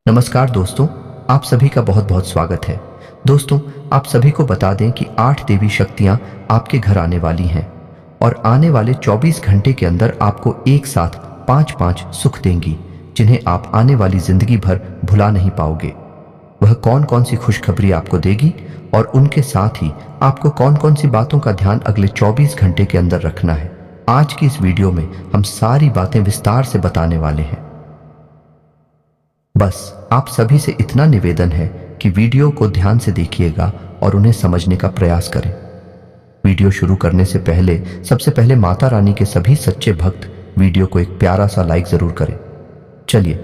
नमस्कार दोस्तों, आप सभी का बहुत बहुत स्वागत है। दोस्तों, आप सभी को बता दें कि 8 देवी शक्तियां आपके घर आने वाली हैं और आने वाले 24 घंटे के अंदर आपको एक साथ 5-5 सुख देंगी, जिन्हें आप आने वाली जिंदगी भर भुला नहीं पाओगे। वह कौन कौन सी खुशखबरी आपको देगी और उनके साथ ही आपको कौन कौन सी बातों का ध्यान अगले 24 घंटे के अंदर रखना है, आज की इस वीडियो में हम सारी बातें विस्तार से बताने वाले हैं। बस आप सभी से इतना निवेदन है कि वीडियो को ध्यान से देखिएगा और उन्हें समझने का प्रयास करें। वीडियो शुरू करने से पहले सबसे पहले माता रानी के सभी सच्चे भक्त वीडियो को एक प्यारा सा लाइक जरूर करें। चलिए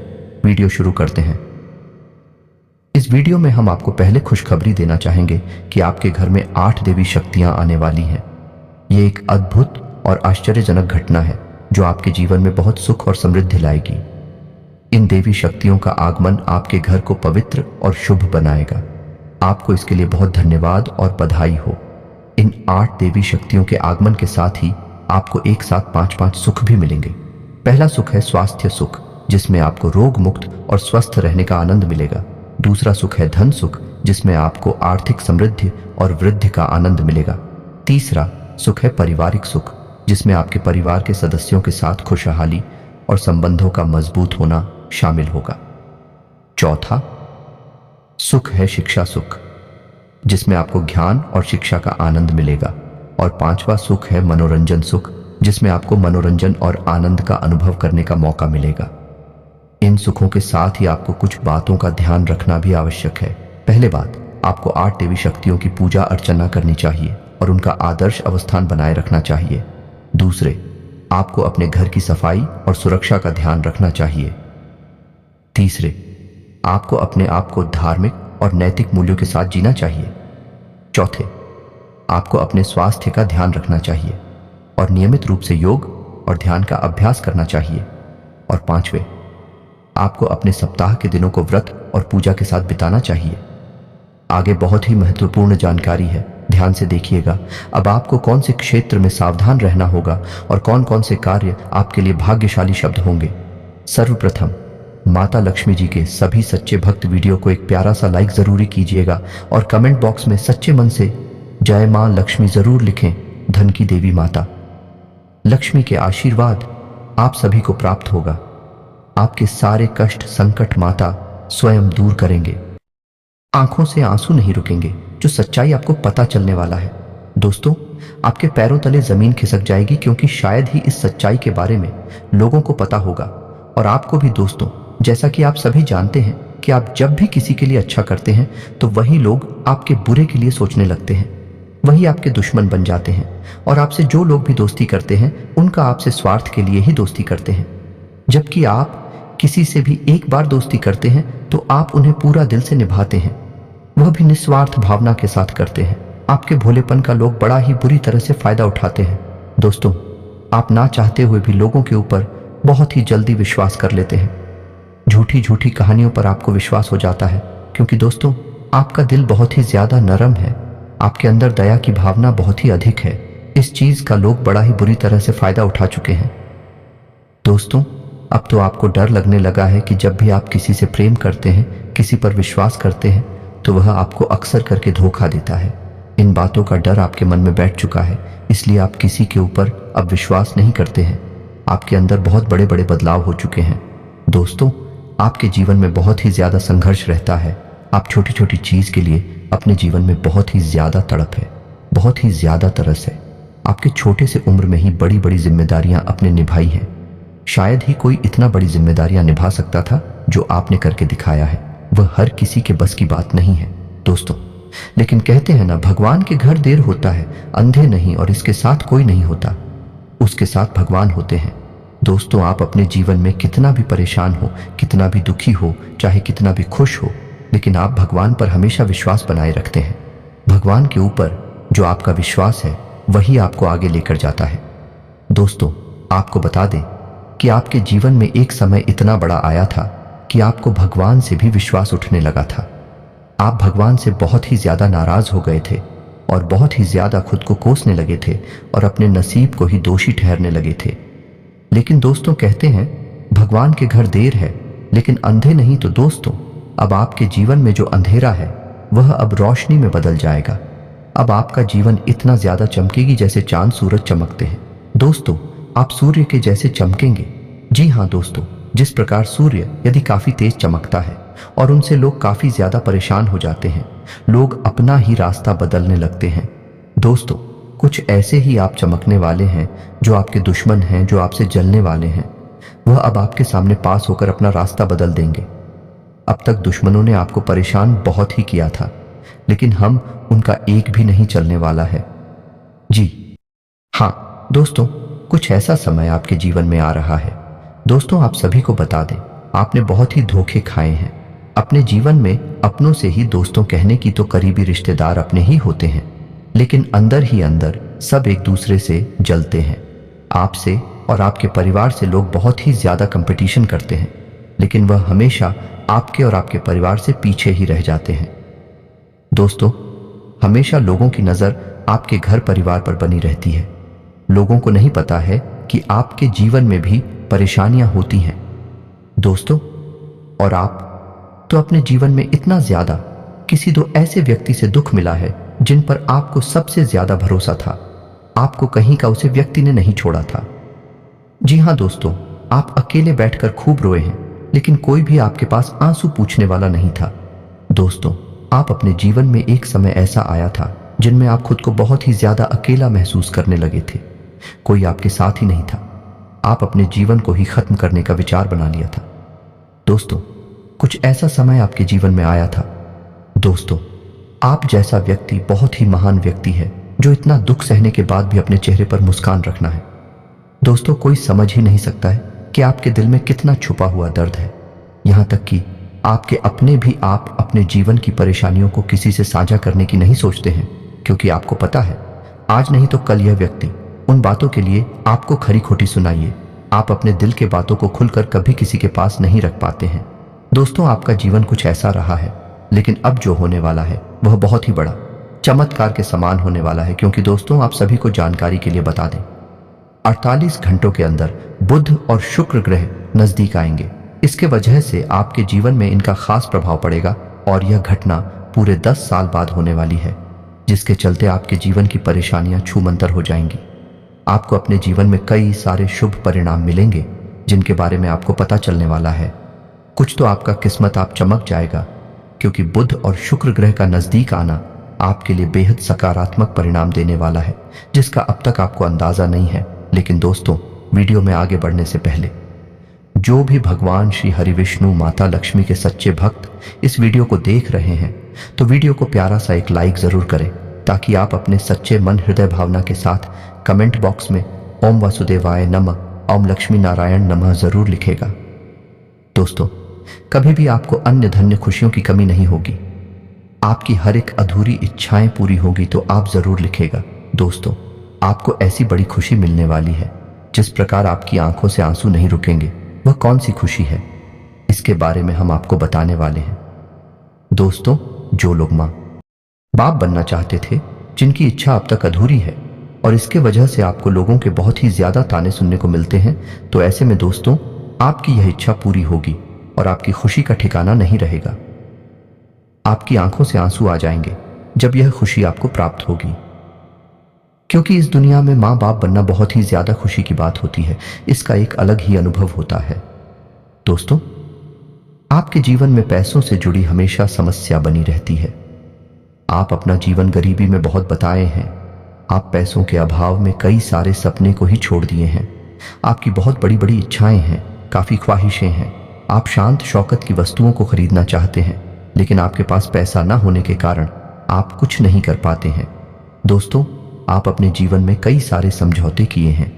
वीडियो शुरू करते हैं। इस वीडियो में हम आपको पहले खुशखबरी देना चाहेंगे कि आपके घर में 8 देवी शक्तियां आने वाली हैं। ये एक अद्भुत और आश्चर्यजनक घटना है जो आपके जीवन में बहुत सुख और समृद्धि लाएगी। इन देवी शक्तियों का आगमन आपके घर को पवित्र और शुभ बनाएगा। आपको इसके लिए बहुत धन्यवाद और बधाई हो। इन 8 देवी शक्तियों के आगमन के साथ ही आपको एक साथ 5-5 सुख भी मिलेंगे। पहला सुख है स्वास्थ्य सुख, जिसमें आपको रोग मुक्त और स्वस्थ रहने का आनंद मिलेगा। दूसरा सुख है धन सुख, जिसमें आपको आर्थिक समृद्धि और वृद्धि का आनंद मिलेगा। तीसरा सुख है पारिवारिक सुख, जिसमें आपके परिवार के सदस्यों के साथ खुशहाली और संबंधों का मजबूत होना शामिल होगा। चौथा सुख है शिक्षा सुख, जिसमें आपको ज्ञान और शिक्षा का आनंद मिलेगा। और पांचवा सुख है मनोरंजन सुख, जिसमें आपको मनोरंजन और आनंद का अनुभव करने का मौका मिलेगा। इन सुखों के साथ ही आपको कुछ बातों का ध्यान रखना भी आवश्यक है। पहले बात, आपको 8 देवी शक्तियों की पूजा अर्चना करनी चाहिए और उनका आदर्श अवस्थान बनाए रखना चाहिए। दूसरे, आपको अपने घर की सफाई और सुरक्षा का ध्यान रखना चाहिए। तीसरे, आपको अपने आप को धार्मिक और नैतिक मूल्यों के साथ जीना चाहिए। चौथे, आपको अपने स्वास्थ्य का ध्यान रखना चाहिए और नियमित रूप से योग और ध्यान का अभ्यास करना चाहिए। और पांचवें, आपको अपने सप्ताह के दिनों को व्रत और पूजा के साथ बिताना चाहिए। आगे बहुत ही महत्वपूर्ण जानकारी है, ध्यान से देखिएगा। अब आपको कौन से क्षेत्र में सावधान रहना होगा और कौन कौन से कार्य आपके लिए भाग्यशाली शब्द होंगे। सर्वप्रथम, माता लक्ष्मी जी के सभी सच्चे भक्त वीडियो को एक प्यारा सा लाइक जरूरी कीजिएगा और कमेंट बॉक्स में सच्चे मन से जय मां लक्ष्मी जरूर लिखें। धन की देवी माता लक्ष्मी के आशीर्वाद आप सभी को प्राप्त होगा। आपके सारे कष्ट संकट माता स्वयं दूर करेंगे। आंखों से आंसू नहीं रुकेंगे, जो सच्चाई आपको पता चलने वाला है। दोस्तों, आपके पैरों तले जमीन खिसक जाएगी, क्योंकि शायद ही इस सच्चाई के बारे में लोगों को पता होगा। और आपको भी दोस्तों, जैसा कि आप सभी जानते हैं कि आप जब भी किसी के लिए अच्छा करते हैं तो वही लोग आपके बुरे के लिए सोचने लगते हैं, वही आपके दुश्मन बन जाते हैं। और आपसे जो लोग भी दोस्ती करते हैं उनका आपसे स्वार्थ के लिए ही दोस्ती करते हैं। जबकि आप किसी से भी एक बार दोस्ती करते हैं तो आप उन्हें पूरा दिल से निभाते हैं, वह भी निस्वार्थ भावना के साथ करते हैं। आपके भोलेपन का लोग बड़ा ही बुरी तरह से फायदा उठाते हैं। दोस्तों, आप ना चाहते हुए भी लोगों के ऊपर बहुत ही जल्दी विश्वास कर लेते हैं। झूठी झूठी कहानियों पर आपको विश्वास हो जाता है, क्योंकि दोस्तों, आपका दिल बहुत ही ज्यादा नरम है। आपके अंदर दया की भावना बहुत ही अधिक है। इस चीज का लोग बड़ा ही बुरी तरह से फायदा उठा चुके हैं। दोस्तों, अब तो आपको डर लगने लगा है कि जब भी आप किसी से प्रेम करते हैं, किसी पर विश्वास करते हैं, तो वह आपको अक्सर करके धोखा देता है। इन बातों का डर आपके मन में बैठ चुका है, इसलिए आप किसी के ऊपर अब विश्वास नहीं करते हैं। आपके अंदर बहुत बड़े बड़े बदलाव हो चुके हैं। दोस्तों, आपके जीवन में बहुत ही ज्यादा संघर्ष रहता है। आप छोटी छोटी चीज के लिए अपने जीवन में बहुत ही ज्यादा तड़प है, बहुत ही ज्यादा तरस है। आपके छोटे से उम्र में ही बड़ी बड़ी जिम्मेदारियां आपने निभाई हैं। शायद ही कोई इतना बड़ी जिम्मेदारियां निभा सकता था जो आपने करके दिखाया है। वह हर किसी के बस की बात नहीं है दोस्तों। लेकिन कहते हैं ना, भगवान के घर देर होता है, अंधे नहीं, और इसके साथ कोई नहीं होता, उसके साथ भगवान होते हैं। दोस्तों, आप अपने जीवन में कितना भी परेशान हो, कितना भी दुखी हो, चाहे कितना भी खुश हो, लेकिन आप भगवान पर हमेशा विश्वास बनाए रखते हैं। भगवान के ऊपर जो आपका विश्वास है वही आपको आगे लेकर जाता है। दोस्तों, आपको बता दें कि आपके जीवन में एक समय इतना बड़ा आया था कि आपको भगवान से भी विश्वास उठने लगा था। आप भगवान से बहुत ही ज्यादा नाराज हो गए थे और बहुत ही ज्यादा खुद को कोसने लगे थे और अपने नसीब को ही दोषी ठहरने लगे थे। लेकिन दोस्तों, कहते हैं भगवान के घर देर है लेकिन अंधे नहीं। तो दोस्तों, अब आपके जीवन में जो अंधेरा है वह अब रोशनी में बदल जाएगा। अब आपका जीवन इतना ज्यादा चमकेगी जैसे चांद सूरज चमकते हैं। दोस्तों, आप सूर्य के जैसे चमकेंगे। जी हाँ दोस्तों, जिस प्रकार सूर्य यदि काफी तेज चमकता है और उनसे लोग काफी ज्यादा परेशान हो जाते हैं, लोग अपना ही रास्ता बदलने लगते हैं। दोस्तों, कुछ ऐसे ही आप चमकने वाले हैं। जो आपके दुश्मन हैं, जो आपसे जलने वाले हैं, वह अब आपके सामने पास होकर अपना रास्ता बदल देंगे। अब तक दुश्मनों ने आपको परेशान बहुत ही किया था, लेकिन हम उनका एक भी नहीं चलने वाला है। जी हाँ दोस्तों, कुछ ऐसा समय आपके जीवन में आ रहा है। दोस्तों, आप सभी को बता दें, आपने बहुत ही धोखे खाए हैं अपने जीवन में। अपनों से ही दोस्तों कहने की तो करीबी रिश्तेदार अपने ही होते हैं, लेकिन अंदर ही अंदर सब एक दूसरे से जलते हैं। आपसे और आपके परिवार से लोग बहुत ही ज्यादा कंपटीशन करते हैं, लेकिन वह हमेशा आपके और आपके परिवार से पीछे ही रह जाते हैं। दोस्तों, हमेशा लोगों की नजर आपके घर परिवार पर बनी रहती है। लोगों को नहीं पता है कि आपके जीवन में भी परेशानियां होती हैं। दोस्तों, और आप तो अपने जीवन में इतना ज्यादा किसी दो ऐसे व्यक्ति से दुख मिला है जिन पर आपको सबसे ज्यादा भरोसा था। आपको कहीं का उसे व्यक्ति ने नहीं छोड़ा था। जी हाँ दोस्तों, आप अकेले बैठकर खूब रोए हैं, लेकिन कोई भी आपके पास आंसू पूछने वाला नहीं था। दोस्तों, आप अपने जीवन में एक समय ऐसा आया था जिनमें आप खुद को बहुत ही ज्यादा अकेला महसूस करने लगे थे। कोई आपके साथ ही नहीं था। आप अपने जीवन को ही खत्म करने का विचार बना लिया था। दोस्तों, कुछ ऐसा समय आपके जीवन में आया था। दोस्तों, आप जैसा व्यक्ति बहुत ही महान व्यक्ति है, जो इतना दुख सहने के बाद भी अपने चेहरे पर मुस्कान रखना है। दोस्तों, कोई समझ ही नहीं सकता है कि आपके दिल में कितना छुपा हुआ दर्द है। यहां तक कि आपके अपने भी आप अपने जीवन की परेशानियों को किसी से साझा करने की नहीं सोचते हैं, क्योंकि आपको पता है आज नहीं तो कल यह व्यक्ति उन बातों के लिए आपको खरी खोटी सुनाइए। आप अपने दिल के बातों को खुलकर कभी किसी के पास नहीं रख पाते हैं। दोस्तों, आपका जीवन कुछ ऐसा रहा है, लेकिन अब जो होने वाला है वह बहुत ही बड़ा चमत्कार के समान होने वाला है। क्योंकि दोस्तों, आप सभी को जानकारी के लिए बता दें, 48 घंटों के अंदर बुध और शुक्र ग्रह नजदीक आएंगे। इसके वजह से आपके जीवन में इनका खास प्रभाव पड़ेगा और यह घटना पूरे 10 साल बाद होने वाली है, जिसके चलते आपके जीवन की परेशानियां छूमंतर हो जाएंगी। आपको अपने जीवन में कई सारे शुभ परिणाम मिलेंगे, जिनके बारे में आपको पता चलने वाला है। कुछ तो आपका किस्मत आप चमक जाएगा, क्योंकि बुध और शुक्र ग्रह का नजदीक आना आपके लिए बेहद सकारात्मक परिणाम देने वाला है, जिसका अब तक आपको अंदाजा नहीं है। लेकिन दोस्तों, वीडियो में आगे बढ़ने से पहले जो भी भगवान श्री हरि विष्णु माता लक्ष्मी के सच्चे भक्त इस वीडियो को देख रहे हैं, तो वीडियो को प्यारा सा एक लाइक जरूर करें, ताकि आप अपने सच्चे मन हृदय भावना के साथ कमेंट बॉक्स में ओम वासुदेवाय नमः, ओम लक्ष्मी नारायण नमः जरूर लिखेगा। दोस्तों, कभी भी आपको अन्य धन्य खुशियों की कमी नहीं होगी। आपकी हर एक अधूरी इच्छाएं पूरी होगी तो आप जरूर लिखेगा। दोस्तों, आपको ऐसी बड़ी खुशी मिलने वाली है, जिस प्रकार आपकी आंखों से आंसू नहीं रुकेंगे। वह कौन सी खुशी है, इसके बारे में हम आपको बताने वाले हैं। दोस्तों, जो लोग मां बाप बनना चाहते थे, जिनकी इच्छा अब तक अधूरी है और इसके वजह से आपको लोगों के बहुत ही ज्यादा ताने सुनने को मिलते हैं, तो ऐसे में दोस्तों, आपकी यह इच्छा पूरी होगी और आपकी खुशी का ठिकाना नहीं रहेगा। आपकी आंखों से आंसू आ जाएंगे जब यह खुशी आपको प्राप्त होगी, क्योंकि इस दुनिया में माँ बाप बनना बहुत ही ज्यादा खुशी की बात होती है। इसका एक अलग ही अनुभव होता है। दोस्तों, आपके जीवन में पैसों से जुड़ी हमेशा समस्या बनी रहती है। आप अपना जीवन गरीबी में बहुत बताए हैं। आप पैसों के अभाव में कई सारे सपने को ही छोड़ दिए हैं। आपकी बहुत बड़ी बड़ी इच्छाएं हैं, काफी ख्वाहिशें हैं। आप शांत शौकत की वस्तुओं को खरीदना चाहते हैं, लेकिन आपके पास पैसा न होने के कारण आप कुछ नहीं कर पाते हैं। दोस्तों, आप अपने जीवन में कई सारे समझौते किए हैं।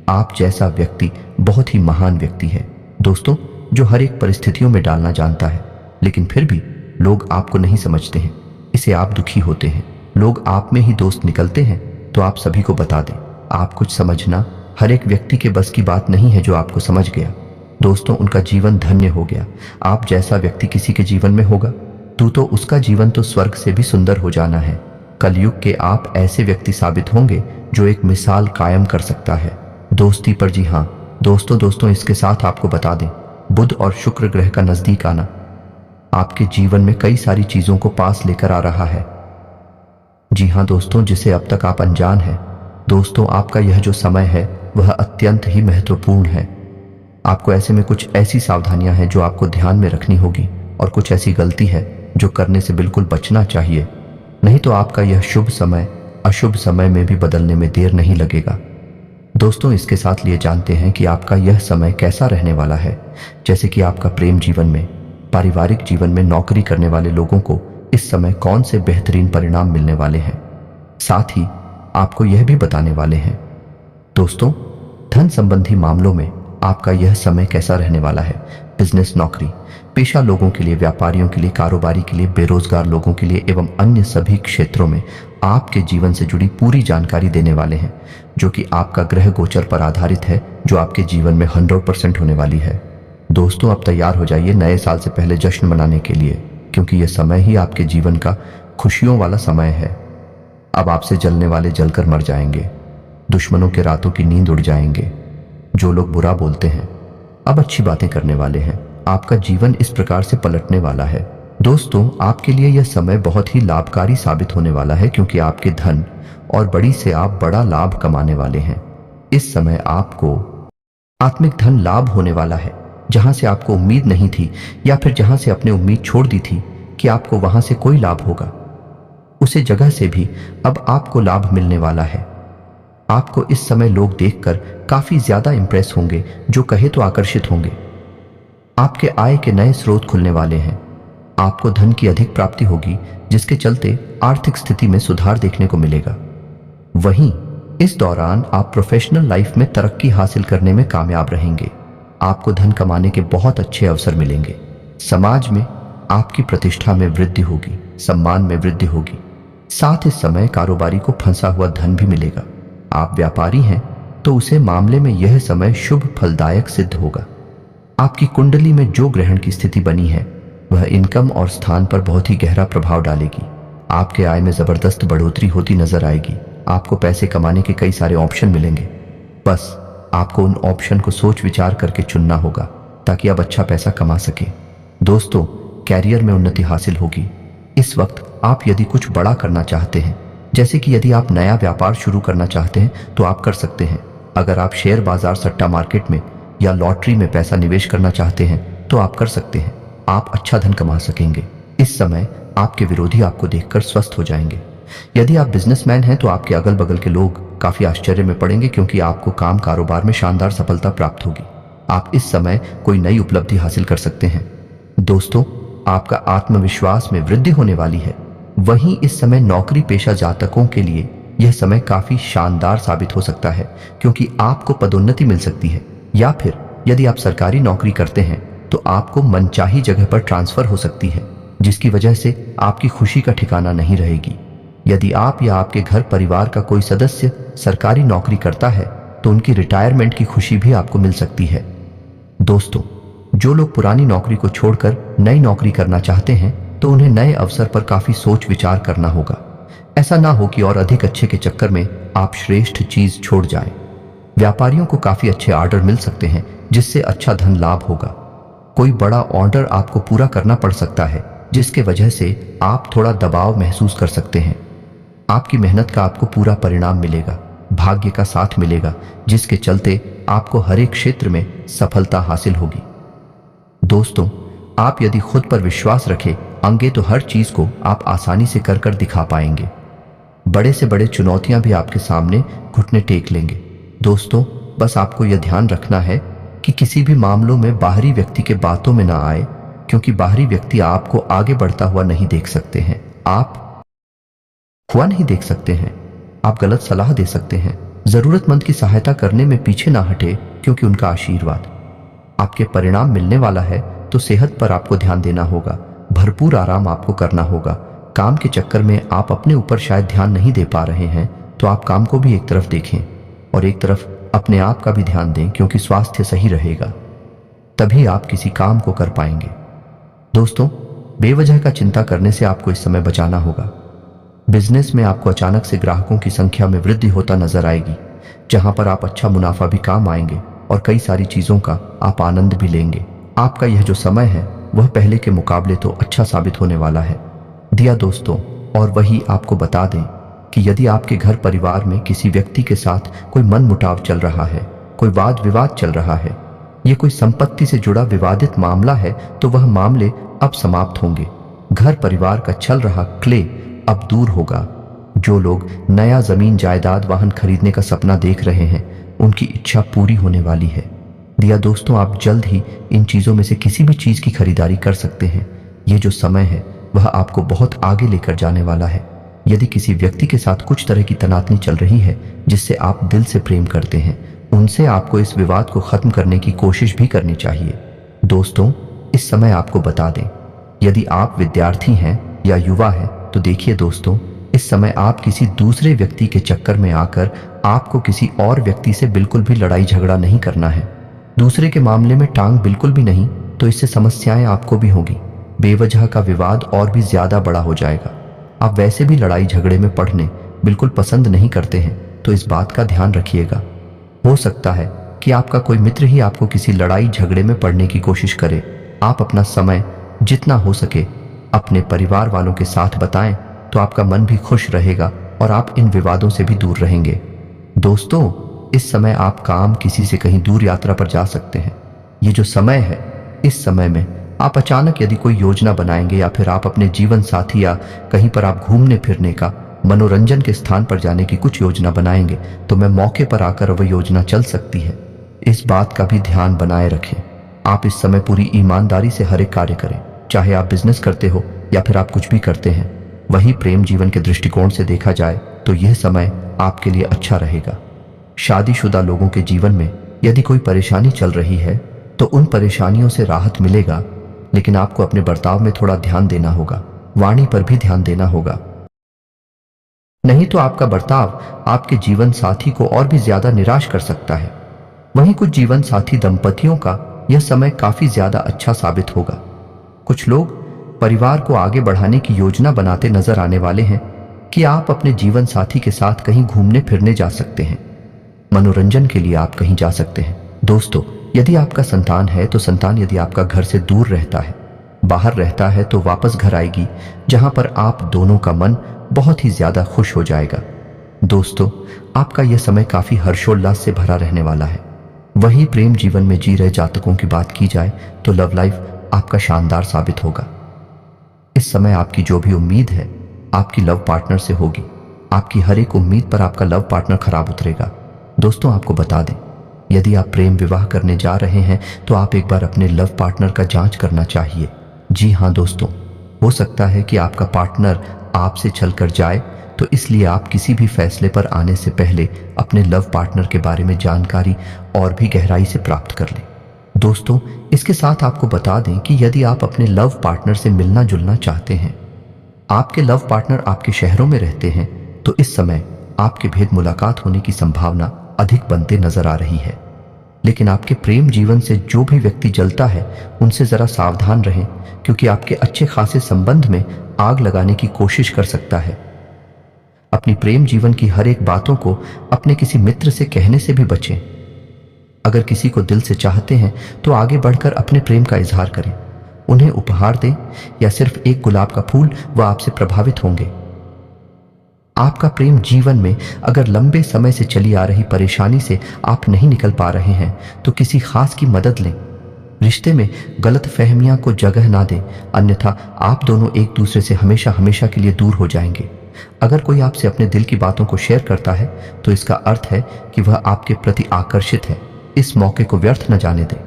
आप जैसा व्यक्ति बहुत ही महान व्यक्ति है दोस्तों, जो हर एक परिस्थितियों में डालना जानता है, लेकिन फिर भी लोग आपको नहीं समझते हैं। इसे आप दुखी होते हैं। लोग आप में ही दोस्त निकलते हैं। तो आप सभी को बता दें, आप कुछ समझना हर एक व्यक्ति के बस की बात नहीं है। जो आपको समझ गया दोस्तों, उनका जीवन धन्य हो गया। आप जैसा व्यक्ति किसी के जीवन में होगा तो उसका जीवन तो स्वर्ग से भी सुंदर हो जाना है। कलयुग के आप ऐसे व्यक्ति साबित होंगे जो एक मिसाल कायम कर सकता है दोस्ती पर। जी हाँ दोस्तों, इसके साथ आपको बता दें, बुध और शुक्र ग्रह का नजदीक आना आपके जीवन में कई सारी चीजों को पास लेकर आ रहा है। जी हाँ दोस्तों, जिसे अब तक आप अनजान हैं। दोस्तों, आपका यह जो समय है वह अत्यंत ही महत्वपूर्ण है। आपको ऐसे में कुछ ऐसी सावधानियां हैं जो आपको ध्यान में रखनी होगी और कुछ ऐसी गलती है जो करने से बिल्कुल बचना चाहिए, नहीं तो आपका यह शुभ समय अशुभ समय में भी बदलने में देर नहीं लगेगा। दोस्तों, इसके साथ लिए जानते हैं कि आपका यह समय कैसा रहने वाला है। जैसे कि आपका प्रेम जीवन में, पारिवारिक जीवन में, नौकरी करने वाले लोगों को इस समय कौन से बेहतरीन परिणाम मिलने वाले हैं, साथ ही आपको यह भी बताने वाले हैं। दोस्तों, धन संबंधी मामलों में आपका यह समय कैसा रहने वाला है। बिजनेस, नौकरी पेशा लोगों के लिए, व्यापारियों के लिए, कारोबारी के लिए, बेरोजगार लोगों के लिए एवं अन्य सभी क्षेत्रों में आपके जीवन से जुड़ी पूरी जानकारी देने वाले हैं, जो कि आपका ग्रह गोचर पर आधारित है, जो आपके जीवन में 100% होने वाली है। दोस्तों, अब तैयार हो जाइए नए साल से पहले जश्न मनाने के लिए, क्योंकि यह समय ही आपके जीवन का खुशियों वाला समय है। अब आपसे जलने वाले जलकर मर जाएंगे, दुश्मनों के रातों की नींद उड़ जाएंगे। जो लोग बुरा बोलते हैं अब अच्छी बातें करने वाले हैं। आपका जीवन इस प्रकार से पलटने वाला है। दोस्तों, आपके लिए यह समय बहुत ही लाभकारी साबित होने वाला है, क्योंकि आपके धन और बड़ी से आप बड़ा लाभ कमाने वाले हैं। इस समय आपको आत्मिक धन लाभ होने वाला है, जहां से आपको उम्मीद नहीं थी, या फिर जहां से अपने उम्मीद छोड़ दी थी कि आपको वहां से कोई लाभ होगा, उसे जगह से भी अब आपको लाभ मिलने वाला है। आपको इस समय लोग देखकर काफी ज्यादा इंप्रेस होंगे, जो कहे तो आकर्षित होंगे। आपके आय के नए स्रोत खुलने वाले हैं। आपको धन की अधिक प्राप्ति होगी, जिसके चलते आर्थिक स्थिति में सुधार देखने को मिलेगा। वहीं इस दौरान आप प्रोफेशनल लाइफ में तरक्की हासिल करने में कामयाब रहेंगे। आपको धन कमाने के बहुत अच्छे अवसर मिलेंगे। समाज में आपकी प्रतिष्ठा में वृद्धि होगी, सम्मान में वृद्धि होगी। साथ इस समय कारोबारी को फंसा हुआ धन भी मिलेगा। आप व्यापारी हैं तो उसे मामले में यह समय शुभ फलदायक सिद्ध होगा। आपकी कुंडली में जो ग्रहण की स्थिति बनी है वह इनकम और स्थान पर बहुत ही गहरा प्रभाव डालेगी। आपके आय में जबरदस्त बढ़ोतरी होती नजर आएगी। आपको पैसे कमाने के कई सारे ऑप्शन मिलेंगे, बस आपको उन ऑप्शन को सोच विचार करके चुनना होगा, ताकि आप अच्छा पैसा कमा सके। दोस्तों, कैरियर में उन्नति हासिल होगी। इस वक्त आप यदि कुछ बड़ा करना चाहते हैं, जैसे कि यदि आप नया व्यापार शुरू करना चाहते हैं तो आप कर सकते हैं। अगर आप शेयर बाजार, सट्टा मार्केट में या लॉटरी में पैसा निवेश करना चाहते हैं तो आप कर सकते हैं। आप अच्छा धन कमा सकेंगे। इस समय आपके विरोधी आपको देखकर स्वस्थ हो जाएंगे। यदि आप बिजनेसमैन हैं तो आपके अगल बगल के लोग काफी आश्चर्य में पड़ेंगे, क्योंकि आपको काम कारोबार में शानदार सफलता प्राप्त होगी। आप इस समय कोई नई उपलब्धि हासिल कर सकते हैं। दोस्तों, आपका आत्मविश्वास में वृद्धि होने वाली है। वहीं इस समय नौकरी पेशा जातकों के लिए यह समय काफी शानदार साबित हो सकता है, क्योंकि आपको पदोन्नति मिल सकती है, या फिर यदि आप सरकारी नौकरी करते हैं तो आपको मनचाही जगह पर ट्रांसफर हो सकती है, जिसकी वजह से आपकी खुशी का ठिकाना नहीं रहेगी। यदि आप या आपके घर परिवार का कोई सदस्य सरकारी नौकरी करता है तो उनकी रिटायरमेंट की खुशी भी आपको मिल सकती है। दोस्तों, जो लोग पुरानी नौकरी को छोड़कर नई नौकरी करना चाहते हैं तो उन्हें नए अवसर पर काफी सोच विचार करना होगा। ऐसा ना हो कि और अधिक अच्छे के चक्कर में आप श्रेष्ठ चीज छोड़ जाएं। व्यापारियों को काफी अच्छे ऑर्डर मिल सकते हैं, जिससे अच्छा धन लाभ होगा। कोई बड़ा ऑर्डर आपको पूरा करना पड़ सकता है, जिसके वजह से आप थोड़ा दबाव महसूस कर सकते हैं। आपकी मेहनत का आपको पूरा परिणाम मिलेगा। भाग्य का साथ मिलेगा, जिसके चलते आपको हर एक क्षेत्र में सफलता हासिल होगी। दोस्तों, आप यदि खुद पर विश्वास रखें अंगे तो हर चीज को आप आसानी से कर दिखा पाएंगे। बड़े से बड़े चुनौतियां भी आपके सामने घुटने टेक लेंगे। दोस्तों, बस आपको यह ध्यान रखना है कि किसी भी मामलों में बाहरी व्यक्ति के बातों में ना आए, क्योंकि बाहरी व्यक्ति आपको आगे बढ़ता हुआ नहीं देख सकते हैं। आप हुआ नहीं देख सकते हैं। आप गलत सलाह दे सकते हैं। जरूरतमंद की सहायता करने में पीछे ना हटे, क्योंकि उनका आशीर्वाद आपके परिणाम मिलने वाला है। तो सेहत पर आपको ध्यान देना होगा। भरपूर आराम आपको करना होगा। काम के चक्कर में आप अपने ऊपर शायद ध्यान नहीं दे पा रहे हैं, तो आप काम को भी एक तरफ देखें और एक तरफ अपने आप का भी ध्यान दें, क्योंकि स्वास्थ्य सही रहेगा तभी आप किसी काम को कर पाएंगे। दोस्तों, बेवजह का चिंता करने से आपको इस समय बचाना होगा। बिजनेस में आपको अचानक से ग्राहकों की संख्या में वृद्धि होता नजर आएगी, जहां पर आप अच्छा मुनाफा भी काम आएंगे और कई सारी चीजों का आप आनंद भी लेंगे। आपका यह जो समय है वह पहले के मुकाबले तो अच्छा साबित होने वाला है। दिया दोस्तों, और वही आपको बता दें कि यदि आपके घर परिवार में किसी व्यक्ति के साथ कोई मनमुटाव चल रहा है, कोई वाद विवाद चल रहा है, ये कोई संपत्ति से जुड़ा विवादित मामला है, तो वह मामले अब समाप्त होंगे। घर परिवार का चल रहा क्ले अब दूर होगा। जो लोग नया जमीन जायदाद वाहन खरीदने का सपना देख रहे हैं, उनकी इच्छा पूरी होने वाली है। दिया दोस्तों, आप जल्द ही इन चीजों में से किसी भी चीज की खरीदारी कर सकते हैं। ये जो समय है वह आपको बहुत आगे लेकर जाने वाला है। यदि किसी व्यक्ति के साथ कुछ तरह की तनातनी चल रही है जिससे आप दिल से प्रेम करते हैं, उनसे आपको इस विवाद को खत्म करने की कोशिश भी करनी चाहिए। दोस्तों, इस समय आपको बता दें, यदि आप विद्यार्थी हैं या युवा हैं, तो देखिए दोस्तों, इस समय आप किसी दूसरे व्यक्ति के चक्कर में आकर आपको किसी और व्यक्ति से बिल्कुल भी लड़ाई झगड़ा नहीं करना है। दूसरे के मामले में टांग बिल्कुल भी नहीं, तो इससे समस्याएं आपको भी होगी। बेवजह का विवाद और भी ज्यादा बड़ा हो जाएगा। आप वैसे भी लड़ाई झगड़े में पड़ने बिल्कुल पसंद नहीं करते हैं, तो इस बात का ध्यान रखिएगा। हो सकता है कि आपका कोई मित्र ही आपको किसी लड़ाई झगड़े में पड़ने की कोशिश करे। आप अपना समय जितना हो सके अपने परिवार वालों के साथ बताएं, तो आपका मन भी खुश रहेगा और आप इन विवादों से भी दूर रहेंगे। दोस्तों, इस समय आप काम किसी से कहीं दूर यात्रा पर जा सकते हैं। ये जो समय है, इस समय में आप अचानक यदि कोई योजना बनाएंगे या फिर आप अपने जीवन साथी या कहीं पर आप घूमने फिरने का, मनोरंजन के स्थान पर जाने की कुछ योजना बनाएंगे, तो मैं मौके पर आकर वह योजना चल सकती है। इस बात का भी ध्यान बनाए रखें। आप इस समय पूरी ईमानदारी से हर एक कार्य करें, चाहे आप बिजनेस करते हो या फिर आप कुछ भी करते हैं। वही प्रेम जीवन के दृष्टिकोण से देखा जाए तो यह समय आपके लिए अच्छा रहेगा। शादीशुदा लोगों के जीवन में यदि कोई परेशानी चल रही है, तो उन परेशानियों से राहत मिलेगा, लेकिन आपको अपने बर्ताव में थोड़ा ध्यान देना होगा, वाणी पर भी ध्यान देना होगा। नहीं तो आपका बर्ताव आपके जीवन साथी को और भी ज्यादा निराश कर सकता है। वहीं कुछ जीवन साथी दंपतियों का यह समय काफी ज्यादा अच्छा साबित होगा। कुछ लोग परिवार को आगे बढ़ाने की योजना बनाते नजर आने वाले हैं कि आप अपने जीवन साथी के साथ कहीं घूमने फिरने जा सकते हैं। मनोरंजन के लिए आप कहीं जा सकते हैं। दोस्तों, यदि आपका संतान है, तो संतान यदि आपका घर से दूर रहता है, बाहर रहता है, तो वापस घर आएगी, जहां पर आप दोनों का मन बहुत ही ज्यादा खुश हो जाएगा। दोस्तों, आपका यह समय काफी हर्षोल्लास से भरा रहने वाला है। वही प्रेम जीवन में जी रहे जातकों की बात की जाए तो लव लाइफ आपका शानदार साबित होगा। इस समय आपकी जो भी उम्मीद है आपकी लव पार्टनर से होगी। आपकी हर एक उम्मीद पर आपका लव पार्टनर खराब उतरेगा। दोस्तों, आपको बता दें, यदि आप प्रेम विवाह करने जा रहे हैं, तो आप एक बार अपने लव पार्टनर का जांच करना चाहिए। जी हाँ दोस्तों, हो सकता है कि आपका पार्टनर आपसे छलकर जाए, तो इसलिए आप किसी भी फैसले पर आने से पहले अपने लव पार्टनर के बारे में जानकारी और भी गहराई से प्राप्त कर लें। दोस्तों, इसके साथ आपको बता दें कि यदि आप अपने लव पार्टनर से मिलना जुलना चाहते हैं, आपके लव पार्टनर आपके शहरों में रहते हैं, तो इस समय आपके भेद मुलाकात होने की संभावना अधिक बनते नजर आ रही है। लेकिन आपके प्रेम जीवन से जो भी व्यक्ति जलता है, उनसे जरा सावधान रहें, क्योंकि आपके अच्छे खासे संबंध में आग लगाने की कोशिश कर सकता है। अपनी प्रेम जीवन की हर एक बातों को अपने किसी मित्र से कहने से भी बचें। अगर किसी को दिल से चाहते हैं, तो आगे बढ़कर अपने प्रेम का इजहार करें। उन्हें उपहार दें या सिर्फ एक गुलाब का फूल, वह आपसे प्रभावित होंगे। आपका प्रेम जीवन में अगर लंबे समय से चली आ रही परेशानी से आप नहीं निकल पा रहे हैं, तो किसी खास की मदद लें। रिश्ते में गलत फहमियां को जगह ना दें, अन्यथा आप दोनों एक दूसरे से हमेशा हमेशा के लिए दूर हो जाएंगे। अगर कोई आपसे अपने दिल की बातों को शेयर करता है, तो इसका अर्थ है कि वह आपके प्रति आकर्षित है। इस मौके को व्यर्थ न जाने दें।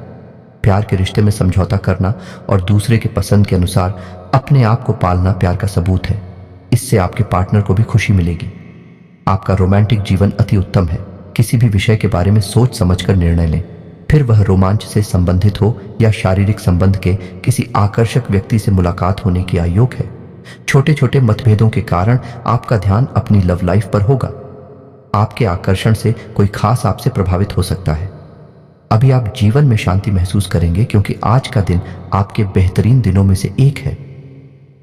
प्यार के रिश्ते में समझौता करना और दूसरे के पसंद के अनुसार अपने आप को पालना प्यार का सबूत है। इससे आपके पार्टनर को भी खुशी मिलेगी। आपका रोमांटिक जीवन अति उत्तम है। किसी भी विषय के बारे में सोच समझकर निर्णय लें, फिर वह रोमांच से संबंधित हो या शारीरिक संबंध के किसी आकर्षक व्यक्ति से मुलाकात होने की आयोग है। छोटे छोटे मतभेदों के कारण आपका ध्यान अपनी लव लाइफ पर होगा। आपके आकर्षण से कोई खास आपसे प्रभावित हो सकता है। अभी आप जीवन में शांति महसूस करेंगे, क्योंकि आज का दिन आपके बेहतरीन दिनों में से एक है।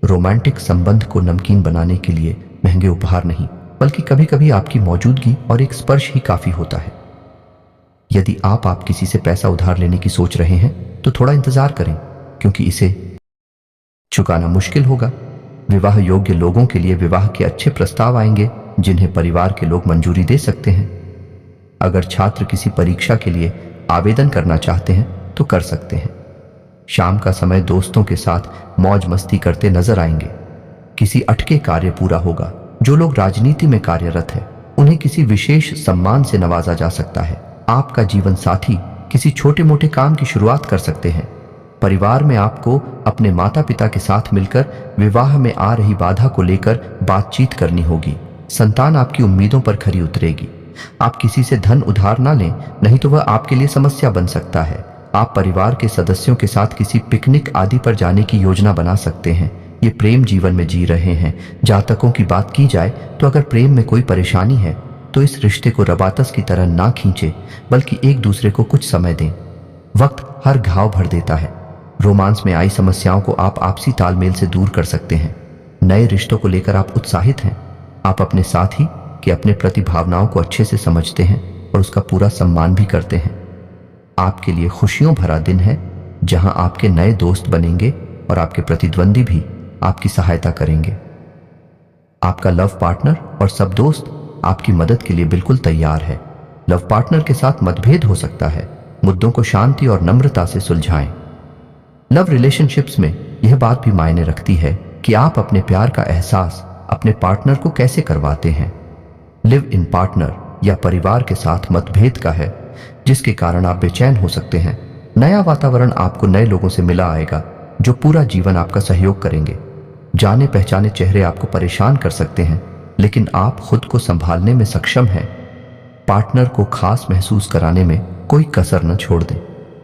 रोमांटिक संबंध को नमकीन बनाने के लिए महंगे उपहार नहीं, बल्कि कभी कभी आपकी मौजूदगी और एक स्पर्श ही काफी होता है। यदि आप किसी से पैसा उधार लेने की सोच रहे हैं, तो थोड़ा इंतजार करें, क्योंकि इसे चुकाना मुश्किल होगा। विवाह योग्य लोगों के लिए विवाह के अच्छे प्रस्ताव आएंगे जिन्हें परिवार के लोग मंजूरी दे सकते हैं। अगर छात्र किसी परीक्षा के लिए आवेदन करना चाहते हैं तो कर सकते हैं। शाम का समय दोस्तों के साथ मौज मस्ती करते नजर आएंगे। किसी अटके कार्य पूरा होगा। जो लोग राजनीति में कार्यरत हैं उन्हें किसी विशेष सम्मान से नवाजा जा सकता है। आपका जीवन साथी किसी छोटे मोटे काम की शुरुआत कर सकते हैं। परिवार में आपको अपने माता पिता के साथ मिलकर विवाह में आ रही बाधा को लेकर बातचीत करनी होगी। संतान आपकी उम्मीदों पर खरी उतरेगी। आप किसी से धन उधार ना लें, नहीं तो वह आपके लिए समस्या बन सकता है। आप परिवार के सदस्यों के साथ किसी पिकनिक आदि पर जाने की योजना बना सकते हैं। ये प्रेम जीवन में जी रहे हैं। जातकों की बात की जाए तो अगर प्रेम में कोई परेशानी है तो इस रिश्ते को रबातस की तरह ना खींचे, बल्कि एक दूसरे को कुछ समय दें। वक्त हर घाव भर देता है। रोमांस में आई समस्याओं को आप आपसी तालमेल से दूर कर सकते हैं। नए रिश्तों को लेकर आप उत्साहित हैं। आप अपने साथी की अपने प्रति भावनाओं को अच्छे से समझते हैं और उसका पूरा सम्मान भी करते हैं। आपके लिए खुशियों भरा दिन है जहां आपके नए दोस्त बनेंगे और आपके प्रतिद्वंदी भी आपकी सहायता करेंगे। आपका लव पार्टनर और सब दोस्त आपकी मदद के लिए बिल्कुल तैयार है। लव पार्टनर के साथ मतभेद हो सकता है। मुद्दों को शांति और नम्रता से सुलझाएं। लव रिलेशनशिप्स में यह बात भी मायने रखती है कि आप अपने प्यार का एहसास अपने पार्टनर को कैसे करवाते हैं। लिव इन पार्टनर या परिवार के साथ मतभेद का है जिसके कारण आप बेचैन हो सकते हैं। नया वातावरण आपको नए लोगों से मिला आएगा जो पूरा जीवन आपका सहयोग करेंगे। जाने पहचाने चेहरे आपको परेशान कर सकते हैं, लेकिन आप खुद को संभालने में सक्षम हैं। पार्टनर को खास महसूस कराने में कोई कसर न छोड़ दें।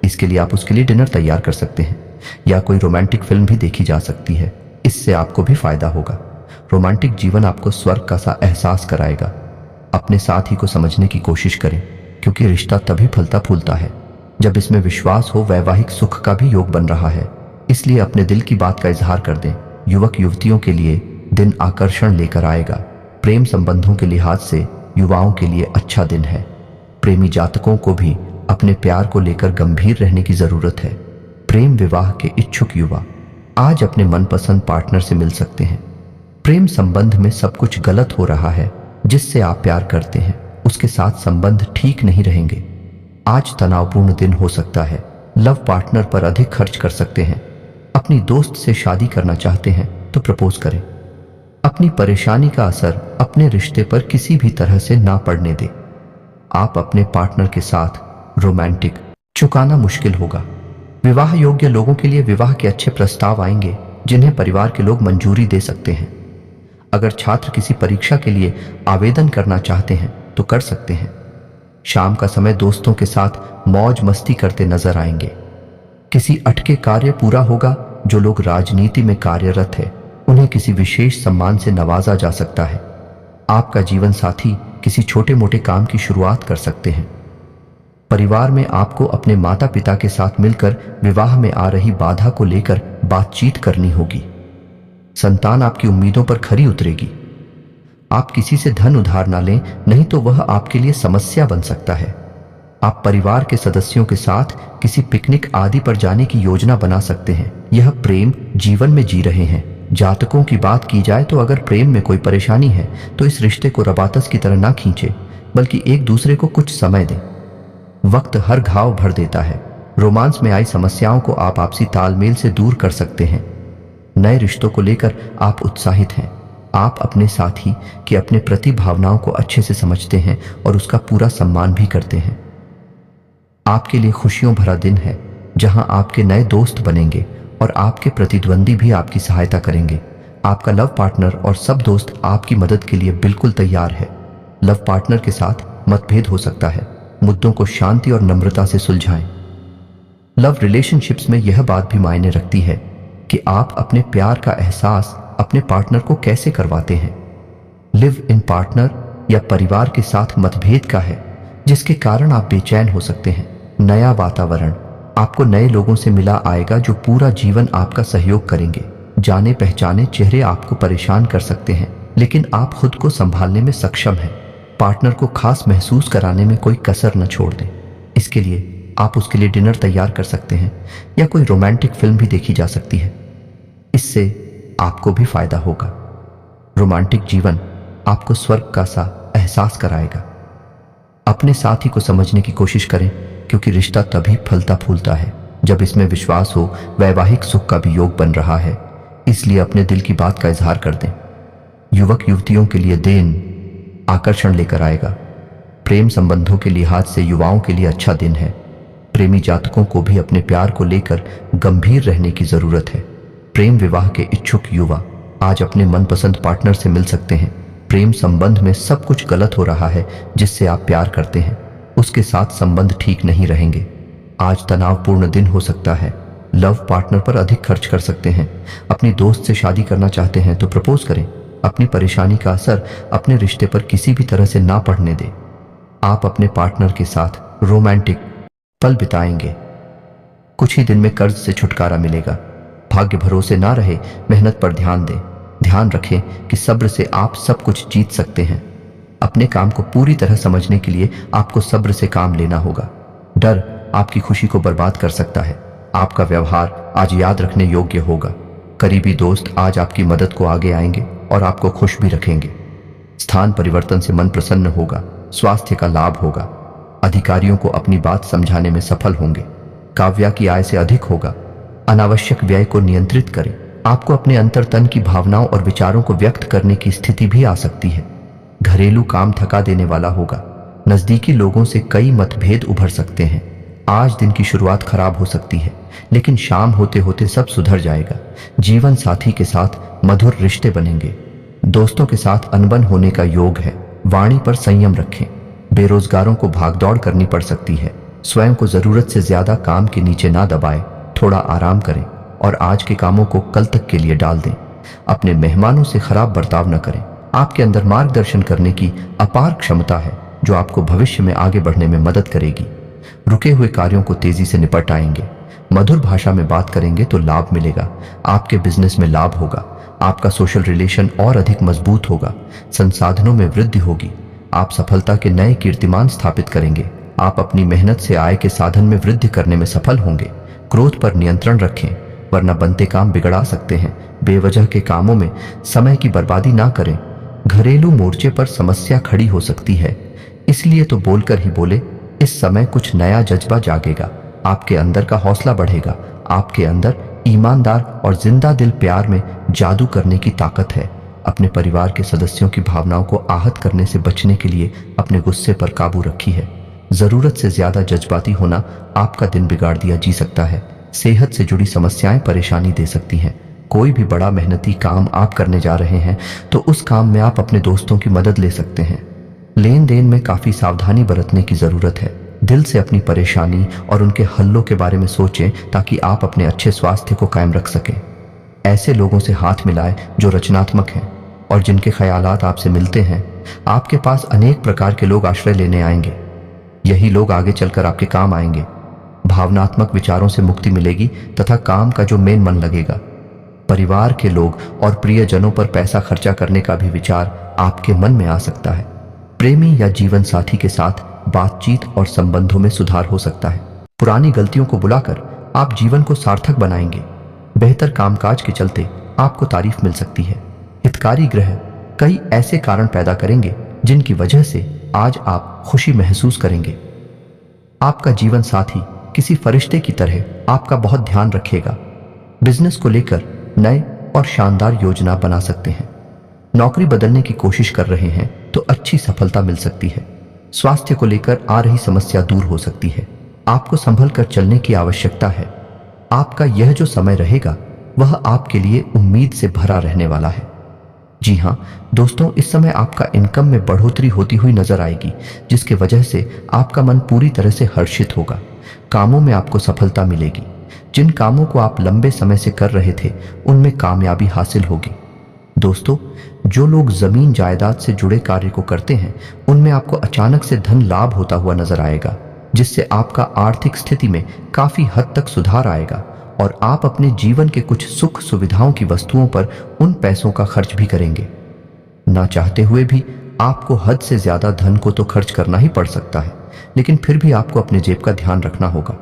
इसके लिए आप उसके लिए डिनर तैयार कर सकते हैं या कोई रोमांटिक फिल्म भी देखी जा सकती है। इससे आपको भी फायदा होगा। रोमांटिक जीवन आपको स्वर्ग का सा एहसास कराएगा। अपने साथी को समझने की कोशिश करें, क्योंकि रिश्ता तभी फलता फूलता है जब इसमें विश्वास हो। वैवाहिक सुख का भी योग बन रहा है, इसलिए अपने दिल की बात का इजहार कर दें। युवक युवतियों के लिए दिन आकर्षण लेकर आएगा। प्रेम संबंधों के लिहाज से युवाओं के लिए अच्छा दिन है। प्रेमी जातकों को भी अपने प्यार को लेकर गंभीर रहने की जरूरत है। प्रेम विवाह के इच्छुक युवा आज अपने मनपसंद पार्टनर से मिल सकते हैं। प्रेम संबंध में सब कुछ गलत हो रहा है। जिससे आप प्यार करते हैं उसके साथ संबंध ठीक नहीं रहेंगे। आज तनावपूर्ण दिन हो सकता है। लव पार्टनर पर अधिक खर्च कर सकते हैं। अपनी दोस्त से शादी करना चाहते हैं तो प्रपोज करें। अपनी परेशानी का असर अपने रिश्ते पर किसी भी तरह से ना पड़ने दें। आप अपने पार्टनर के साथ रोमांटिक चुकाना मुश्किल होगा। विवाह योग्य लोगों के लिए विवाह के अच्छे प्रस्ताव आएंगे जिन्हें परिवार के लोग मंजूरी दे सकते हैं। अगर छात्र किसी परीक्षा के लिए आवेदन करना चाहते हैं तो कर सकते हैं। शाम का समय दोस्तों के साथ मौज मस्ती करते नजर आएंगे। किसी अटके कार्य पूरा होगा। जो लोग राजनीति में कार्यरत है उन्हें किसी विशेष सम्मान से नवाजा जा सकता है। आपका जीवन साथी किसी छोटे मोटे काम की शुरुआत कर सकते हैं। परिवार में आपको अपने माता पिता के साथ मिलकर विवाह में आ रही बाधा को लेकर बातचीत करनी होगी। संतान आपकी उम्मीदों पर खरी उतरेगी। आप किसी से धन उधार ना लें, नहीं तो वह आपके लिए समस्या बन सकता है। आप परिवार के सदस्यों के साथ किसी पिकनिक आदि पर जाने की योजना बना सकते हैं। यह प्रेम जीवन में जी रहे हैं। जातकों की बात की जाए तो अगर प्रेम में कोई परेशानी है तो इस रिश्ते को रबातस की तरह ना खींचे, बल्कि एक दूसरे को कुछ समय दें। वक्त हर घाव भर देता है। रोमांस में आई समस्याओं को आप आपसी तालमेल से दूर कर सकते हैं। नए रिश्तों को लेकर आप उत्साहित हैं। आप अपने साथी की अपने प्रति भावनाओं को अच्छे से समझते हैं और उसका पूरा सम्मान भी करते हैं। आपके लिए खुशियों भरा दिन है जहां आपके नए दोस्त बनेंगे और आपके प्रतिद्वंदी भी आपकी सहायता करेंगे। आपका लव पार्टनर और सब दोस्त आपकी मदद के लिए बिल्कुल तैयार है। लव पार्टनर के साथ मतभेद हो सकता है। मुद्दों को शांति और नम्रता से सुलझाएं। लव रिलेशनशिप्स में यह बात भी मायने रखती है कि आप अपने प्यार का एहसास अपने पार्टनर को कैसे करवाते हैं। लिव इन पार्टनर या परिवार के साथ मतभेद का है जिसके कारण आप बेचैन हो सकते हैं। नया वातावरण आपको नए लोगों से मिला आएगा जो पूरा जीवन आपका सहयोग करेंगे। जाने पहचाने चेहरे आपको परेशान कर सकते हैं, लेकिन आप खुद को संभालने में सक्षम हैं। पार्टनर को खास महसूस कराने में कोई कसर न छोड़ दें। इसके लिए आप उसके लिए डिनर तैयार कर सकते हैं या कोई रोमांटिक फिल्म भी देखी जा सकती है। इससे आपको भी फायदा होगा। रोमांटिक जीवन आपको स्वर्ग का सा एहसास कराएगा। अपने साथी को समझने की कोशिश करें, क्योंकि रिश्ता तभी फलता फूलता है जब इसमें विश्वास हो। वैवाहिक सुख का भी योग बन रहा है, इसलिए अपने दिल की बात का इजहार कर दें। युवक युवतियों के लिए दिन आकर्षण लेकर आएगा। प्रेम संबंधों के लिहाज से युवाओं के लिए अच्छा दिन है। प्रेमी जातकों को भी अपने प्यार को लेकर गंभीर रहने की जरूरत है। प्रेम विवाह के इच्छुक युवा आज अपने मनपसंद पार्टनर से मिल सकते हैं। प्रेम संबंध में सब कुछ गलत हो रहा है जिससे आप प्यार करते हैं, उसके साथ संबंध ठीक नहीं रहेंगे। आज तनावपूर्ण दिन हो सकता है। लव पार्टनर पर अधिक खर्च कर सकते हैं। अपनी दोस्त से शादी करना चाहते हैं तो प्रपोज करें। अपनी परेशानी का असर अपने रिश्ते पर किसी भी तरह से ना पड़ने दें। आप अपने पार्टनर के साथ रोमांटिक पल बिताएंगे। कुछ ही दिन में कर्ज से छुटकारा मिलेगा। भाग्य भरोसे ना रहे, मेहनत पर ध्यान दें। ध्यान रखें कि सब्र से आप सब कुछ जीत सकते हैं। अपने काम को पूरी तरह समझने के लिए आपको सब्र से काम लेना होगा। डर आपकी खुशी को बर्बाद कर सकता है। आपका व्यवहार आज याद रखने योग्य होगा। करीबी दोस्त आज आपकी मदद को आगे आएंगे और आपको खुश भी रखेंगे। स्थान परिवर्तन से मन प्रसन्न होगा। स्वास्थ्य का लाभ होगा। अधिकारियों को अपनी बात समझाने में सफल होंगे। काव्या की आय से अधिक होगा। अनावश्यक व्यय को नियंत्रित करें। आपको अपने अंतर्तन की भावनाओं और विचारों को व्यक्त करने की स्थिति भी आ सकती है। घरेलू काम थका देने वाला होगा। नजदीकी लोगों से कई मतभेद उभर सकते हैं। आज दिन की शुरुआत खराब हो सकती है, लेकिन शाम होते होते सब सुधर जाएगा। जीवन साथी के साथ मधुर रिश्ते बनेंगे। दोस्तों के साथ अनबन होने का योग है। वाणी पर संयम रखें। बेरोजगारों को भागदौड़ करनी पड़ सकती है। स्वयं को जरूरत से ज्यादा काम के नीचे ना दबाएं। थोड़ा आराम करें और आज के कामों को कल तक के लिए डाल दें। अपने मेहमानों से खराब बर्ताव न करें। आपके अंदर मार्गदर्शन करने की अपार क्षमता है जो आपको भविष्य में आगे बढ़ने में मदद करेगी। रुके हुए कार्यों को तेजी से निपट आएंगे। मधुर भाषा में बात करेंगे तो लाभ मिलेगा। आपके बिजनेस में लाभ होगा। आपका सोशल रिलेशन और अधिक मजबूत होगा। संसाधनों में वृद्धि होगी। आप सफलता के नए कीर्तिमान स्थापित करेंगे। आप अपनी मेहनत से आय के साधन में वृद्धि करने में सफल होंगे। क्रोध पर नियंत्रण रखें, वरना बनते काम बिगड़ा सकते हैं। बेवजह के कामों में समय की बर्बादी ना करें। घरेलू मोर्चे पर समस्या खड़ी हो सकती है, इसलिए तो बोलकर ही बोले। इस समय कुछ नया जज्बा जागेगा। आपके अंदर का हौसला बढ़ेगा। आपके अंदर ईमानदार और जिंदा दिल प्यार में जादू करने की ताकत है। अपने परिवार के सदस्यों की भावनाओं को आहत करने से बचने के लिए अपने गुस्से पर काबू रखी है। जरूरत से ज्यादा जज्बाती होना आपका दिन बिगाड़ दिया जी सकता है। सेहत से जुड़ी समस्याएं परेशानी दे सकती हैं। कोई भी बड़ा मेहनती काम आप करने जा रहे हैं तो उस काम में आप अपने दोस्तों की मदद ले सकते हैं। लेन देन में काफी सावधानी बरतने की जरूरत है। दिल से अपनी परेशानी और उनके हल्लों के बारे में सोचें ताकि आप अपने अच्छे स्वास्थ्य को कायम रख सकें। ऐसे लोगों से हाथ मिलाएं जो रचनात्मक हैं और जिनके ख्यालात आपसे मिलते हैं। आपके पास अनेक प्रकार के लोग आश्रय लेने आएंगे। यही लोग आगे चलकर आपके काम आएंगे। भावनात्मक विचारों से मुक्ति मिलेगी तथा काम का जो मेन मन लगेगा। परिवार के लोग और प्रियजनों पर पैसा खर्चा करने का भी विचार आपके मन में आ सकता है। प्रेमी या जीवन साथी के साथ बातचीत और संबंधों में सुधार हो सकता है। पुरानी गलतियों को बुलाकर आप जीवन को सार्थक बनाएंगे। बेहतर कामकाज के चलते आपको तारीफ मिल सकती है। हितकारी ग्रह कई ऐसे कारण पैदा करेंगे जिनकी वजह से आज आप खुशी महसूस करेंगे। आपका जीवन साथी किसी फरिश्ते की तरह आपका बहुत ध्यान रखेगा। बिजनेस को लेकर नए और शानदार योजना बना सकते हैं। नौकरी बदलने की कोशिश कर रहे हैं तो अच्छी सफलता मिल सकती है। स्वास्थ्य को लेकर आ रही समस्या दूर हो सकती है। आपको संभल कर चलने की आवश्यकता है। आपका यह जो समय रहेगा वह आपके लिए उम्मीद से भरा रहने वाला है। जी हाँ दोस्तों, इस समय आपका इनकम में बढ़ोतरी होती हुई नजर आएगी, जिसके वजह से आपका मन पूरी तरह से हर्षित होगा। कामों में आपको सफलता मिलेगी। जिन कामों को आप लंबे समय से कर रहे थे उनमें कामयाबी हासिल होगी। दोस्तों, जो लोग जमीन जायदाद से जुड़े कार्य को करते हैं उनमें आपको अचानक से धन लाभ होता हुआ नजर आएगा, जिससे आपका आर्थिक स्थिति में काफी हद तक सुधार आएगा और आप अपने जीवन के कुछ सुख सुविधाओं की वस्तुओं पर उन पैसों का खर्च भी करेंगे। ना चाहते हुए भी आपको हद से ज्यादा धन को तो खर्च करना ही पड़ सकता है, लेकिन फिर भी आपको अपने जेब का ध्यान रखना होगा।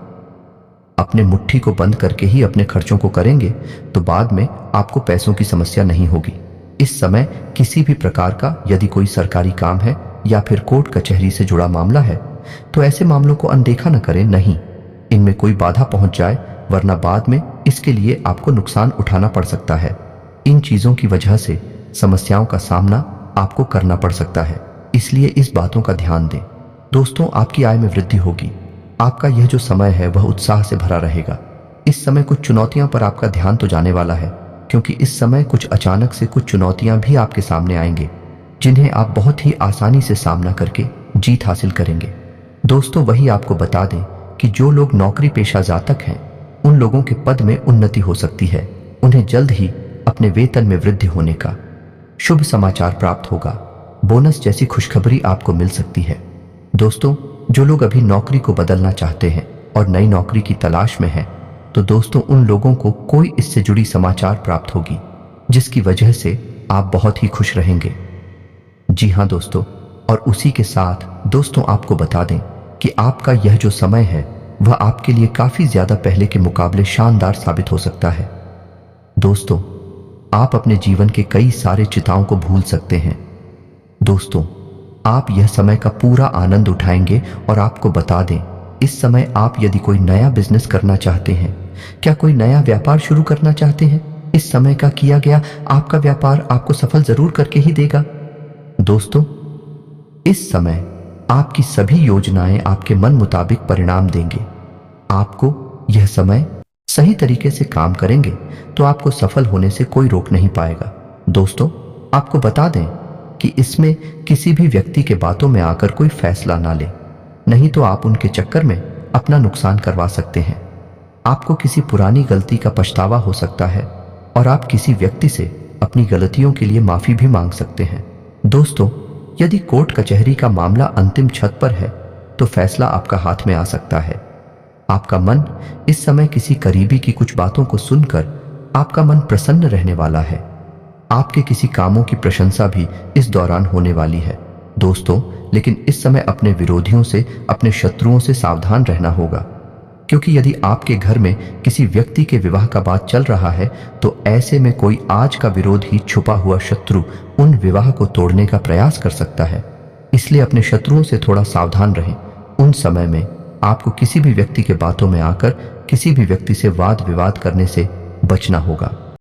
अपने मुट्ठी को बंद करके ही अपने खर्चों को करेंगे तो बाद में आपको पैसों की समस्या नहीं होगी। इस समय किसी भी प्रकार का यदि कोई सरकारी काम है या फिर कोर्ट कचहरी से जुड़ा मामला है तो ऐसे मामलों को अनदेखा न करें, नहीं, इनमें कोई बाधा पहुंच जाए, वरना बाद में इसके लिए आपको नुकसान उठाना पड़ सकता है। इन चीजों की वजह से समस्याओं का सामना आपको करना पड़ सकता है, इसलिए इस बातों का ध्यान दें। दोस्तों, आपकी आय में वृद्धि होगी। आपका यह जो समय है वह उत्साह से भरा रहेगा। इस समय कुछ चुनौतियों पर आपका ध्यान तो जाने वाला है, क्योंकि इस समय कुछ अचानक से कुछ चुनौतियां भी आपके सामने आएंगे जिन्हें आप बहुत ही आसानी से सामना करके जीत हासिल करेंगे। दोस्तों, वही आपको बता दें कि जो लोग नौकरी पेशा जातक हैं उन लोगों के पद में उन्नति हो सकती है। उन्हें जल्द ही अपने वेतन में वृद्धि होने का शुभ समाचार प्राप्त होगा। बोनस जैसी खुशखबरी आपको मिल सकती है। दोस्तों, जो लोग अभी नौकरी को बदलना चाहते हैं और नई नौकरी की तलाश में हैं, तो दोस्तों उन लोगों को कोई इससे जुड़ी समाचार प्राप्त होगी जिसकी वजह से आप बहुत ही खुश रहेंगे। जी हाँ दोस्तों, और उसी के साथ दोस्तों आपको बता दें कि आपका यह जो समय है वह आपके लिए काफी ज्यादा पहले के मुकाबले शानदार साबित हो सकता है। दोस्तों, आप अपने जीवन के कई सारे चिताओं को भूल सकते हैं। दोस्तों, आप यह समय का पूरा आनंद उठाएंगे और आपको बता दें, इस समय आप यदि कोई नया बिजनेस करना चाहते हैं, क्या कोई नया व्यापार शुरू करना चाहते हैं, इस समय का किया गया आपका व्यापार आपको सफल जरूर करके ही देगा। दोस्तों, इस समय आपकी सभी योजनाएं आपके मन मुताबिक परिणाम देंगे। आपको यह समय सही तरीके से काम करेंगे तो आपको सफल होने से कोई रोक नहीं पाएगा। दोस्तों, आपको बता दें कि इसमें किसी भी व्यक्ति के बातों में आकर कोई फैसला ना लें, नहीं तो आप उनके चक्कर में अपना नुकसान करवा सकते हैं। आपको किसी पुरानी गलती का पछतावा हो सकता है और आप किसी व्यक्ति से अपनी गलतियों के लिए माफी भी मांग सकते हैं। दोस्तों, यदि कोर्ट कचहरी का मामला अंतिम छत पर है तो फैसला आपका हाथ में आ सकता है। आपका मन इस समय किसी करीबी की कुछ बातों को सुनकर आपका मन प्रसन्न रहने वाला है। आपके किसी कामों की प्रशंसा भी इस दौरान होने वाली है। दोस्तों, लेकिन इस समय अपने विरोधियों से, अपने शत्रुओं से सावधान रहना होगा, क्योंकि यदि आपके घर में किसी व्यक्ति के विवाह का बात चल रहा है तो ऐसे में कोई आज का विरोध ही छुपा हुआ शत्रु उन विवाह को तोड़ने का प्रयास कर सकता है। इसलिए अपने शत्रुओं से थोड़ा सावधान रहें। उन समय में आपको किसी भी व्यक्ति के बातों में आकर किसी भी व्यक्ति से वाद विवाद करने से बचना होगा।